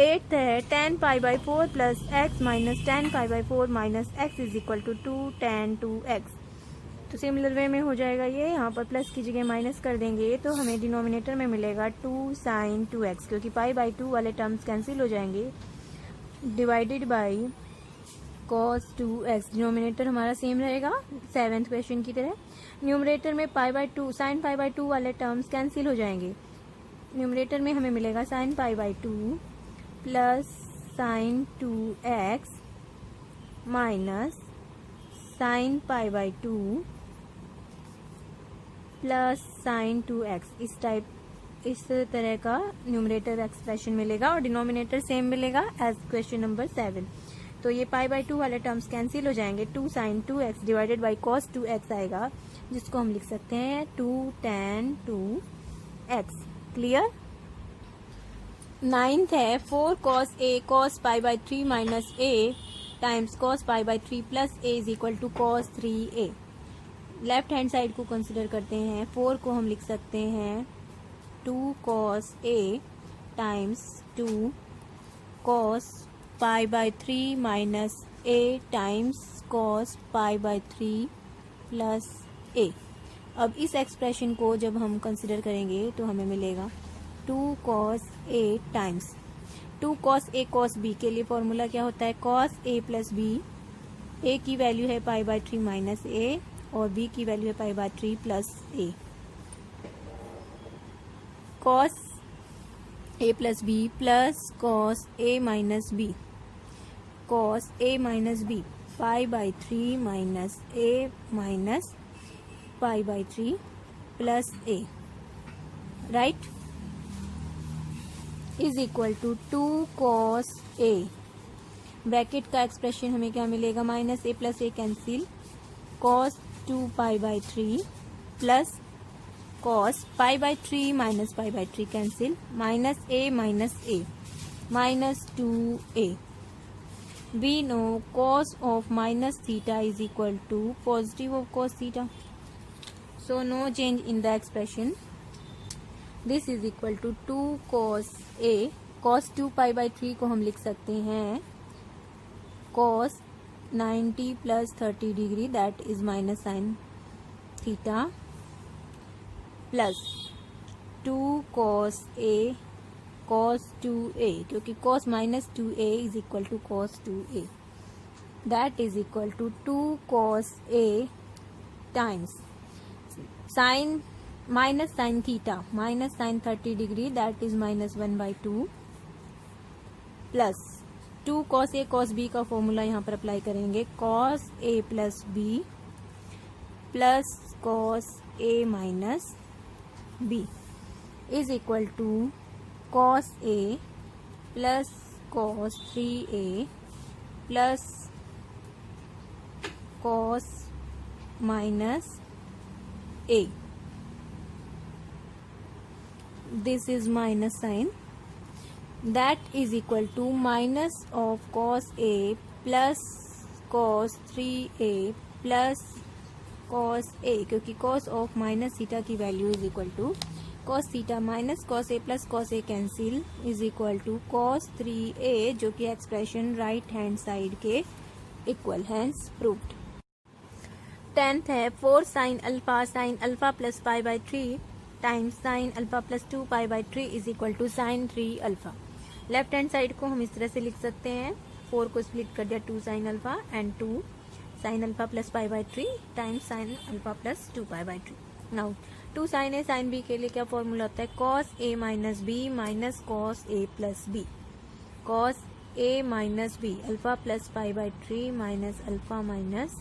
Eighth है tan pi by 4 plus x minus tan pi by 4 minus x is equal to 2 tan 2x। तो similar way में हो जाएगा ये, यहाँ पर प्लस की जगह माइनस कर देंगे तो हमें डिनोमिनेटर में मिलेगा 2 sin 2x, क्योंकि पाई बाई 2 वाले टर्म्स कैंसिल हो जाएंगे, divided by cos 2x। Denominator हमारा सेम रहेगा 7th क्वेश्चन की तरह। न्यूमरेटर में pi by 2 sine pi by 2 वाले टर्म्स कैंसिल हो जाएंगे, न्यूमरेटर में हमें मिलेगा sine pi by 2 plus sign 2x minus sine pi by 2 plus sign 2x। इस तरह का न्यूमरेटर एक्सप्रेशन मिलेगा और डिनोमिनेटर सेम मिलेगा एज क्वेश्चन नंबर 7। तो ये पाई बाई 2 वाले टर्म्स कैंसिल हो जाएंगे, 2 sign 2x divided by cos 2x आएगा, जिसको हम लिख सकते हैं 2 tan 2x। क्लियर। 9th है 4 cos a cos pi by 3 minus a times cos pi by 3 plus a is equal to cos 3a। Left hand side को consider करते हैं, 4 को हम लिख सकते हैं 2 cos a times 2 cos pi by 3 minus a times cos pi by 3 plus a। अब इस एक्सप्रेशन को जब हम कंसिडर करेंगे तो हमें मिलेगा 2 cos a times 2 cos a cos b। के लिए फॉर्मूला क्या होता है, cos a plus b। a की वैल्यू है पाई बाई 3 माइनस a और b की वैल्यू है pi by 3 plus a। cos a plus b plus cos a minus b, cos a minus b pi by 3 minus a minus pi by 3 plus a, right, is equal to 2 cos a। Bracket का expression हमें क्या मिलेगा, minus a plus a cancel, cos 2 pi by 3 plus cos pi by 3 minus pi by 3 cancel, minus a minus 2a। We know cos of minus theta is equal to positive of cos theta, so no change in the expression. This is equal to 2 cos a। cos 2 pi by 3 को हम लिख सकते हैं cos 90 plus 30 degree, that is minus sine theta, plus 2 cos a cos 2a, क्योंकि cos minus 2a is equal to cos 2a, that is equal to 2 cos a times sine minus sine theta minus sine 30 degree, that is minus 1/2 plus 2 cos a cos b का formula यहाँ पर apply करेंगे, cos a plus b plus cos a minus b is equal to cos a plus cos 3a plus cos minus a। This is minus sign, that is equal to minus of cos a plus cos 3a plus cos a, क्योंकि cos of minus theta की value is equal to cos theta minus cos a plus cos a cancel is equal to cos 3a, जो कि expression right hand side के equal hence proved. 10th है 4 sine alpha plus pi by 3 times sine alpha plus 2 pi by 3 is equal to sine 3 alpha. Left hand side को हम इस तरह से लिख सकते हैं, 4 को स्प्लिट कर दिया 2 sine alpha and 2 sine alpha plus pi by 3 times sine alpha plus 2 pi by 3। Now 2 sine A sine B के लिए क्या फॉर्मूला होता है, cos a minus B minus cos a plus b, cos a minus b alpha plus pi by 3 minus alpha minus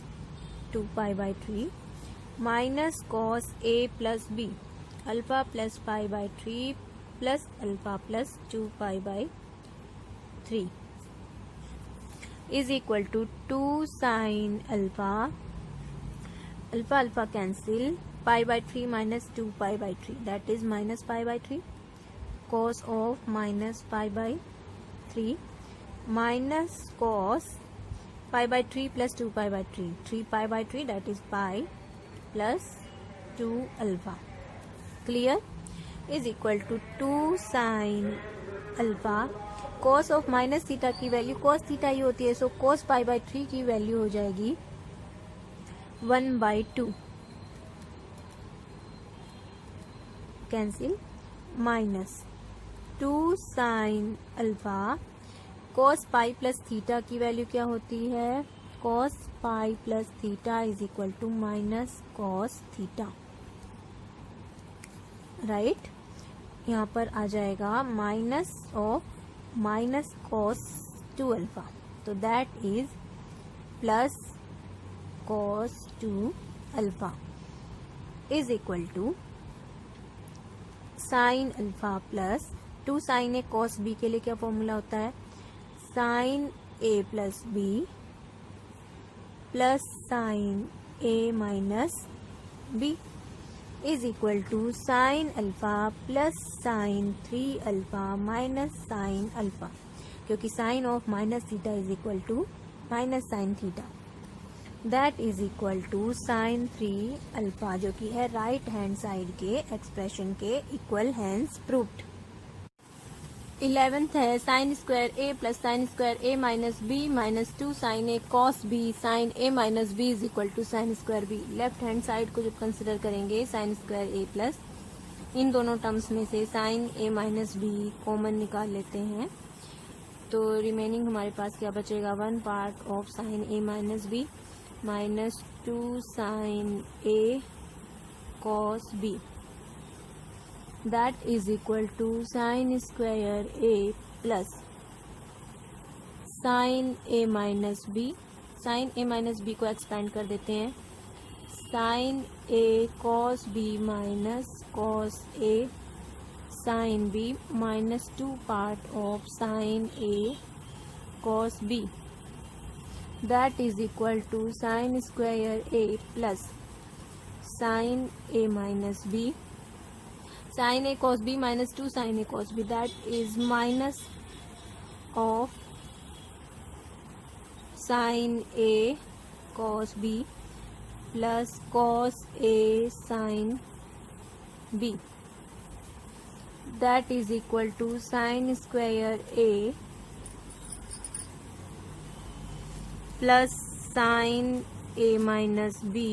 2 pi by 3 minus cos a plus b alpha plus pi by 3 plus alpha plus 2 pi by 3 is equal to 2 sine alpha alpha cancel pi by 3 minus 2 pi by 3, that is minus pi by 3, cos of minus pi by 3 minus cos pi by 3 plus 2 pi by 3 pi by 3, that is pi plus 2 alpha. Clear, is equal to 2 sine alpha, cos of minus theta की value cos theta ही होती है, so cos pi by 3 की value हो जाएगी 1/2, cancel, minus 2 sine alpha, cos pi plus theta की value क्या होती है, cos pi plus theta is equal to minus cos theta, right. यहाँ पर आ जाएगा minus of minus cos 2 alpha, तो that is plus cos 2 alpha is equal to sine alpha plus 2 sine A cos B के लिए क्या formula होता है, sine A plus B plus sine A minus B is equal to sine alpha plus sine 3 alpha minus sine alpha, क्योंकि sine of minus theta is equal to minus sine theta, that is equal to sine 3 alpha, जो कि है right hand side के expression के equal, hence proved. 11th है sine square A plus sine square A minus B minus 2 sine A cos B sine A minus B is equal to sine square B. Left hand side को जब consider करेंगे sign square A plus इन दोनों terms में से sign A minus B common निकाल लेते हैं, तो रिमेनिंग हमारे पास क्या बचेगा, 1 part of sine A minus B minus 2 sine A cos B, that is equal to sin square a plus sin a minus b, sin a minus b को expand कर देते हैं, sin a cos b minus cos a sin b minus 2 part of sin a cos b, that is equal to sin square a plus sin a minus b sin a cos b minus 2 sin a cos b, that is minus of sin a cos b plus cos a sin b, that is equal to sin square a plus sin a minus b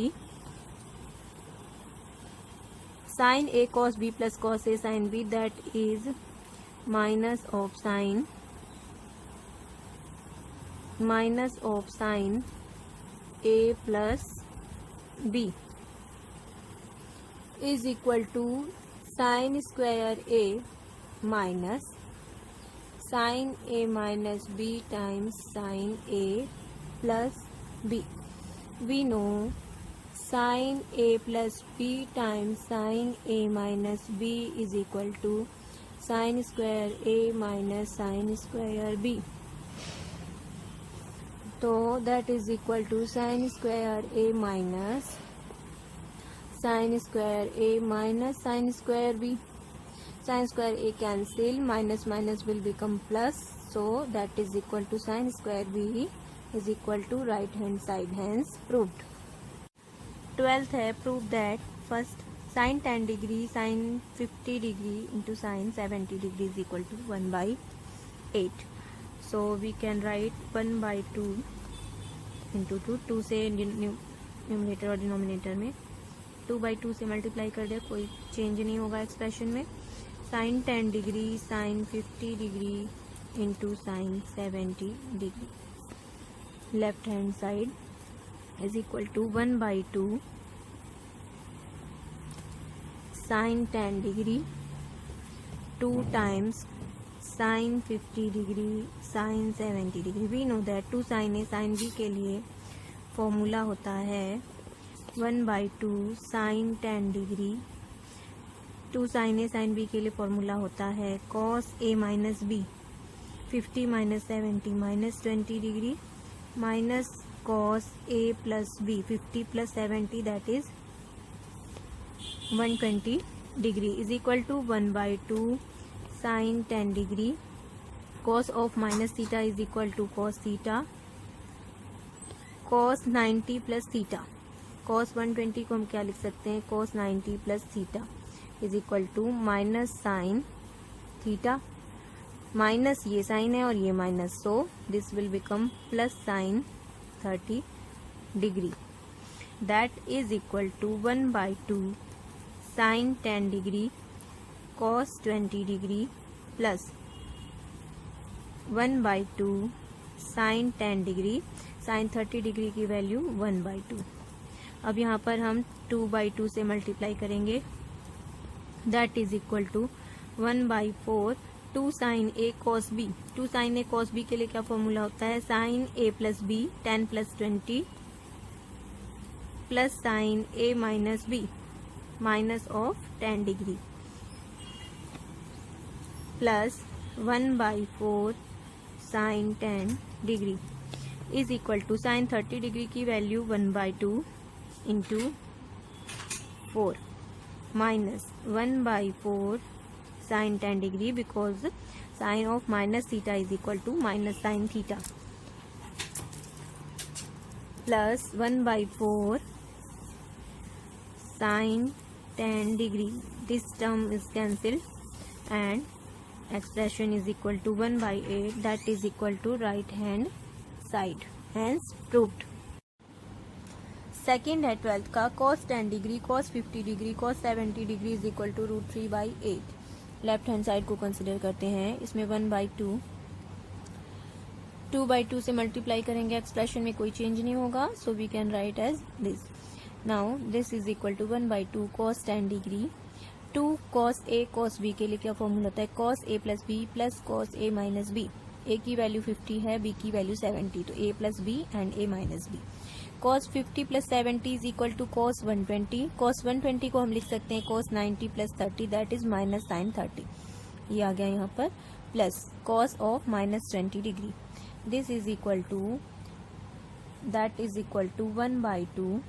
sin a cos b plus cos a sin b, that is minus of sin a plus b is equal to sin square a minus sin a minus b times sin a plus b. We know sin a plus b times sin a minus b is equal to sin square a minus sin square b, तो that is equal to sin square a minus sin square a minus sin square b, sin square a cancel, minus minus will become plus, so that is equal to sin square b is equal to right hand side, hence proved। 12th है prove that first sine 10 degree sine 50 degree into sine 70 degree is equal to 1/8, so we can write 1/2 into 2 से numerator और denominator में 2/2 से multiply कर दे, कोई change नहीं होगा expression में, sine 10 degree sine 50 degree into sine 70 degree, left hand side is equal to 1/2 sin 10 degree 2 times sin 50 degree sin 70 degree। we know that 2 sin a sin b के लिए formula होता है 1/2 sin 10 degree, 2 sin a sin b के लिए formula होता है cos a minus b 50 minus 70 minus 20 degree minus cos a plus b 50 plus 70 that is 120 degree is equal to 1/2 sin 10 degree cos of minus theta is equal to cos theta cos 90 plus theta, cos 120 को हम क्या लिख सकते हैं, cos 90 plus theta is equal to minus sin theta minus ये sine है और ये minus, so this will become plus sine 30 degree, that is equal to 1/2 sine 10 degree cos 20 degree plus 1/2 sine 10 degree, sine 30 degree की value 1/2। अब यहाँ पर हम 2/2 से मल्टीप्लाई करेंगे, that is equal to 1/4 2 sine A cos B. 2 sine A cos B के लिए क्या फॉर्मूला होता है, sine A plus B 10 plus 20 plus sine A minus B minus of 10 degree plus 1/4 sine 10 degree is equal to sine 30 degree की value 1/2 into 4 minus 1/4 sine 10 degree, because sine of minus theta is equal to minus sine theta, plus 1/4 sine 10 degree, this term is cancelled and expression is equal to 1/8, that is equal to right hand side, hence proved। Second है 12th का, cos 10 degree cos 50 degree cos 70 degree is equal to √3/8। Left hand side को consider करते हैं, इसमें 1/2 2/2 से multiply करेंगे, expression में कोई चेंज नहीं होगा, so we can write as this. Now this is equal to 1/2 cos 10 degree 2 cos a cos b के लिए क्या फॉर्मूला होता है, cos a plus b plus cos a minus b। a की वैल्यू 50 है, b की वैल्यू 70, तो a plus b and a minus b। cos 50 प्लस 70 is equal to cos 120। cos 120 को हम लिख सकते हैं cos 90 plus 30, that is minus sine 30। ये आ गया यहाँ पर, plus cos of minus 20 degree, this is equal to, that is equal to 1/2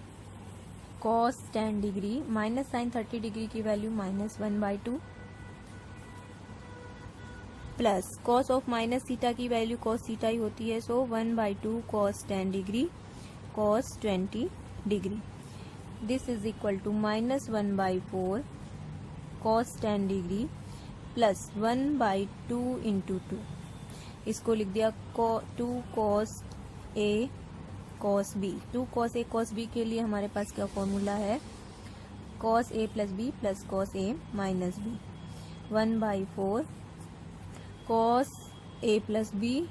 cos 10 degree minus sine 30 degree की value minus 1/2 plus cos of minus theta की value cos theta ही होती है, so 1/2 cos 10 degree cos 20 degree, this is equal to minus 1/4 cos 10 degree plus 1/2 into 2, इसको लिख दिया 2 cos a cos b। 2 cos a cos b के लिए हमारे पास क्या फॉर्मूला है, cos a plus b plus cos a minus b, 1/4 cos a plus b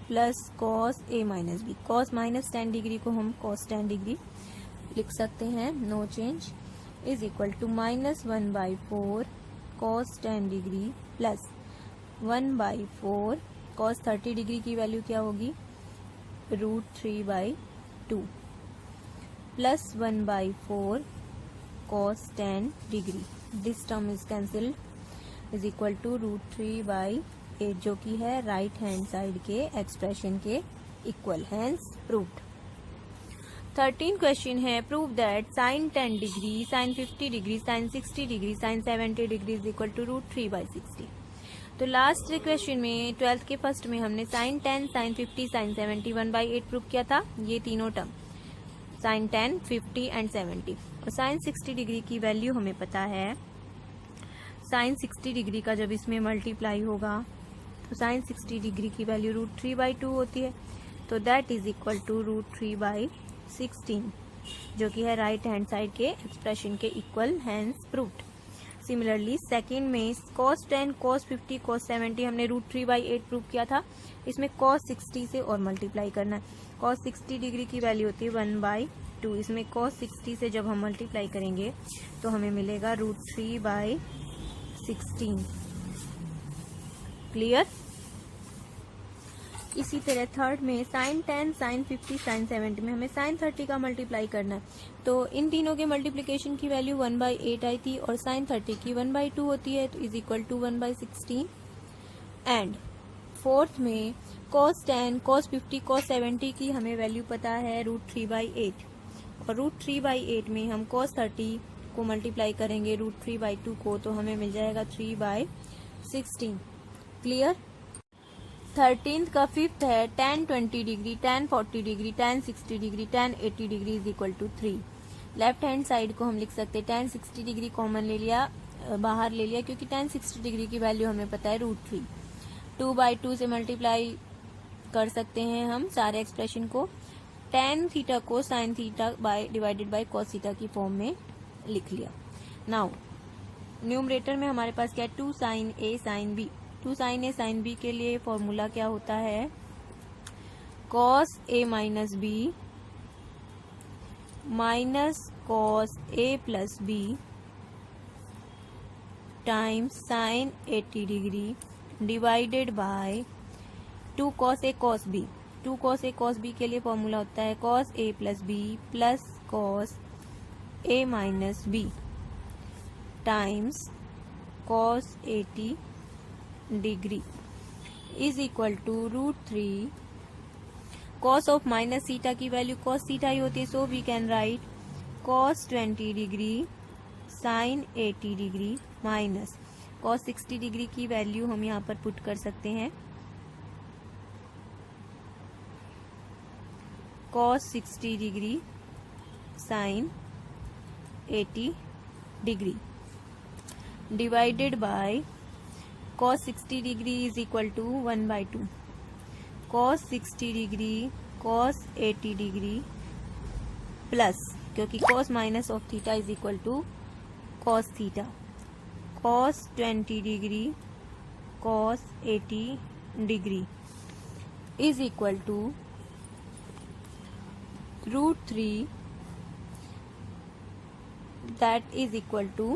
plus cos a minus b। cos minus 10 degree को हम cos 10 डिग्री लिख सकते हैं, no change, is equal to minus 1/4 cos 10 degree plus 1/4 cos 30 degree की value क्या होगी, √3/2 plus 1/4 cos 10 degree, this term is cancelled, is equal to √3/8, जो कि है राइट हैंड साइड के एक्सप्रेशन के इक्वल, हैंस प्रूव्ड। 13 क्वेश्चन है, prove that sine 10 degree sine 50 degree sine 60 degree sine 70 degree is equal to √3/60। तो last question में 12th के first में हमने साइन 10 साइन 50 साइन 70 1/8 प्रूव किया था, ये तीनों टर्म साइन 10 50 एंड 70, और साइन 60 डिग्री की वैल्यू हमें पता है, साइन 60 डिग्री का जब इसमें मल्टीप्लाई होगा तो साइन 60 डिग्री की वैल्यू √3/2 होती है, तो दैट इज इक्वल टू √3/16, जो कि है राइट हैंड साइड के एक्सप्रेशन के equal, hence proved. Similarly second में cos 10 cos 50 cos 70 हमने √3/8 प्रूव किया था, इसमें cos 60 से और मल्टीप्लाई करना है, cos 60 डिग्री की वैल्यू होती है 1/2, इसमें cos 60 से जब हम मल्टीप्लाई करेंगे तो हमें मिलेगा √3/16, क्लियर। इसी तरह थर्ड में साइन 10 साइन 50 साइन 70 में हमें साइन 30 का मल्टीप्लाई करना है, तो इन तीनों के मल्टीप्लिकेशन की वैल्यू 1/8 आई थी और साइन 30 की 1/2 होती है, तो is equal to 1/16। And fourth में cos 10 cos 50 cos 70 की हमें वैल्यू पता है √3/8, और √3/8 में हम cos 30 को मल्टीप्लाई करेंगे √3/2 को, तो हमें मिल जाएगा 3/16, क्लियर। 13th का फिफ्थ है tan 20 degree tan 40 degree tan 60 degree tan 80 degree is equal to 3। Left hand side को हम लिख सकते हैं, tan 60 डिग्री कॉमन ले लिया, बाहर ले लिया, क्योंकि tan 60 डिग्री की वैल्यू हमें पता है √3, 2/2 से मल्टीप्लाई कर सकते हैं हम सारे एक्सप्रेशन को। tan थीटा को sin theta divided by cos theta की फॉर्म में लिख लिया। नाउ न्यूमरेटर में हमारे पास क्या है, 2 sin a sin b। 2 sin a sin b के लिए फॉर्मूला क्या होता है, cos a minus b minus cos a plus b times sin 80 degree divided bye 2 cos a cos b। 2 cos a cos b के लिए formula होता है cos a plus b plus cos a minus b times cos 80 degree is equal to √3 cos of minus theta की value cos theta ही होती है, so we can write cos 20 degree sin 80 degree minus cos 60 degree की value हम यहाँ पर put कर सकते हैं cos 60 degree sin 80 degree divided by cos 60 degree is equal to 1/2 cos 60 degree cos 80 degree plus, क्योंकि cos minus of theta is equal to cos theta, cos 20 degree cos 80 degree is equal to √3 that is equal to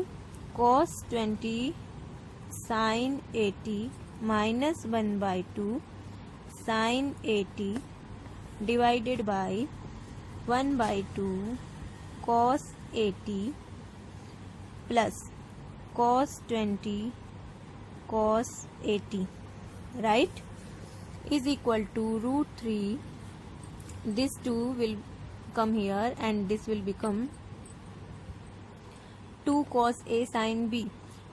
cos 20 sin 80 minus 1/2 sin 80 divided by 1/2 cos 80 plus cos 20 cos 80, right, is equal to √3. This 2 will come here and this will become 2 cos a sin b।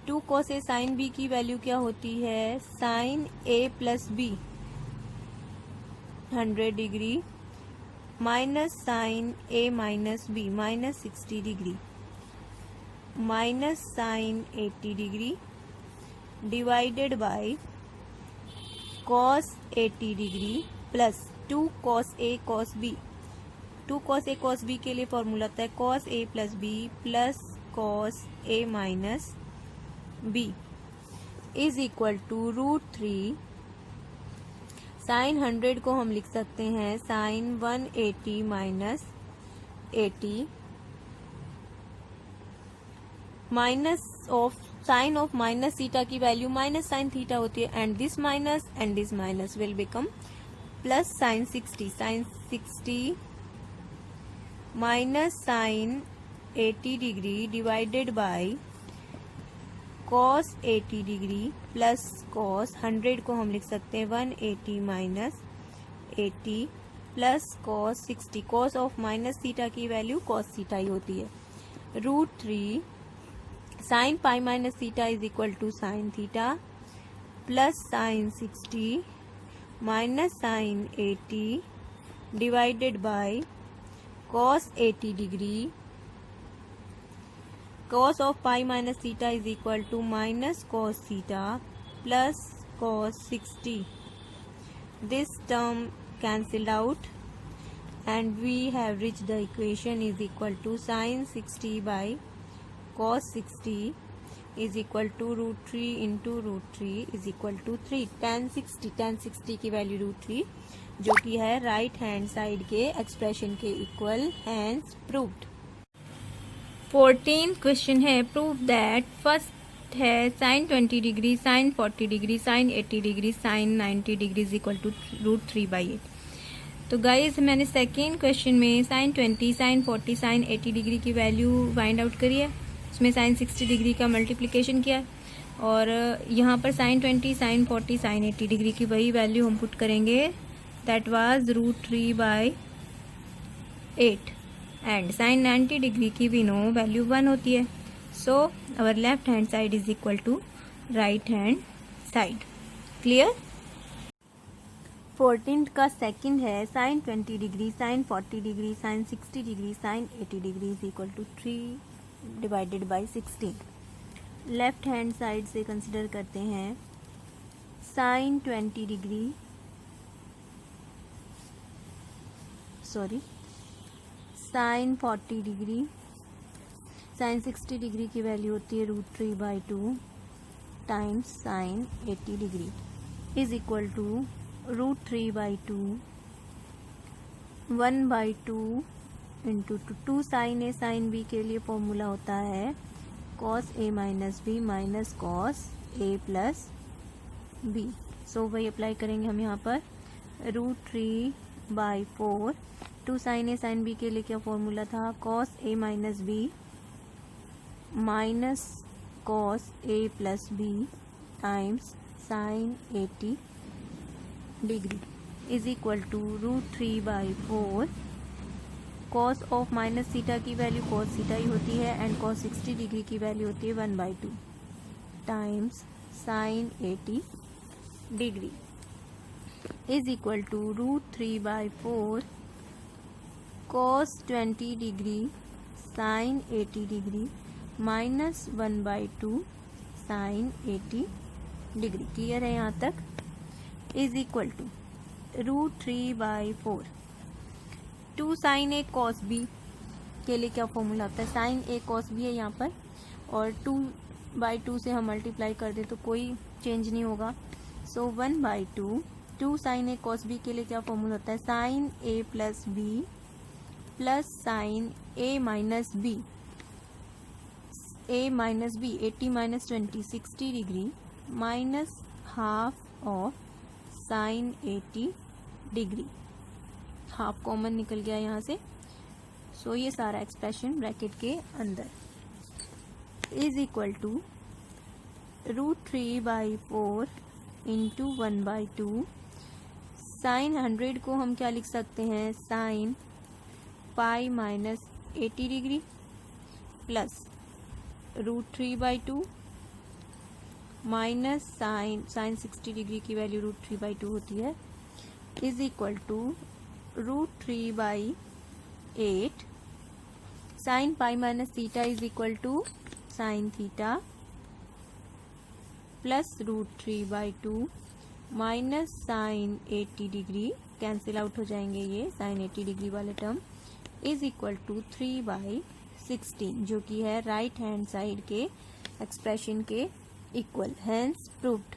2 cos a sin b की value क्या होती है, sin a plus b 100 degree minus sin a minus b minus 60 degree minus sin 80 degree divided by cos 80 degree plus 2 cos a cos b। 2 cos a cos b के लिए formula होता है cos a plus b plus cos a minus b is equal to √3। Sine 100 को हम लिख सकते हैं sine 180 minus 80 minus of sine of minus theta की वैल्यू माइनस साइन थीटा होती है, and this minus will become plus sine 60 minus sine 80 degree divided by cos 80 degree plus cos 100 को हम लिख सकते हैं 180 minus 80 plus cos 60। cos of minus theta की value cos theta ही होती है। √3 sine pi minus theta is equal to sine theta plus sine 60 minus sine 80 divided by cos 80 degree. cos of pi minus theta is equal to minus cos theta plus cos 60। This term cancelled out and we have reached the equation is equal to sin 60 by cos 60 is equal to √3 into √3 is equal to 3। tan 60 की value √3 जो कि है right hand side के expression के equal, hence proved. 14 question है, prove that first है sin 20 degree sin 40 degree sin 80 degree sin 90 degree is equal to √3/8। तो guys मैंने सेकेंड क्वेश्चन में sin 20 sin 40 sin 80 डिग्री की वैल्यू फाइंड आउट करी है, उसमें sin 60 डिग्री का मल्टीप्लिकेशन किया और यहाँ पर sin 20 sin 40 sin 80 डिग्री की वही वैल्यू हम पुट करेंगे, that was √3/8 and sin 90 degree की भी नो वैल्यू 1 होती है, so our left hand side is equal to right hand side. Clear. 14 का सेकंड है sin 20 degree sin 40 degree sin 60 degree sin 80 degree is equal to 3 divided by 16। Left hand side से consider करते हैं sine 20 degree, sine 40 degree, sine 60 degree की value होती है √3/2 times sine 80 degree is equal to √3/2 1/2 into 2 sine A sine B के लिए formula होता है cos A minus B minus cos A plus B. So वही अप्लाई करेंगे हम यहाँ पर √3/4 2 साइन ए साइन बी के लिए क्या फॉर्मूला था cos A minus B minus cos A plus B times sine 80 degree is equal to √3/4 cos of minus theta की वैल्यू कॉस थीटा ही होती है एंड कॉस 60 डिग्री की वैल्यू होती है 1/2 times sine 80 degree is equal to √3/4 cos 20 degree sine 80 degree minus 1/2 sine 80 degree. Clear है यहाँ तक? Is equal to √3/4 2 sine A cos B के लिए क्या फॉर्मूला होता है साइन ए कॉस बी है यहाँ पर और 2/2 से हम मल्टीप्लाई कर दे तो कोई चेंज नहीं होगा। So 1/2 2 sine A cos B के लिए क्या फॉर्मूला होता है sine A plus B plus sine A minus B 80 माइनस 20 60 degree minus half of sine 80 degree. Half common निकल गया यहाँ से। सो ये सारा एक्सप्रेशन ब्रैकेट के अंदर is equal to √3/4 into 1/2 sine 100 को हम क्या लिख सकते हैं sine pi minus 80 degree plus √3/2 minus sine 60 degree की वैल्यू √3/2 होती है is equal to √3/8 sine pi minus theta is equal to sine theta plus √3/2 minus sine 80 degree cancel out हो जाएंगे ये साइन 80 डिग्री वाले टर्म इज इक्वल टू 3/16 जो कि है राइट हैंड साइड के एक्सप्रेशन के इक्वल। Hence proved.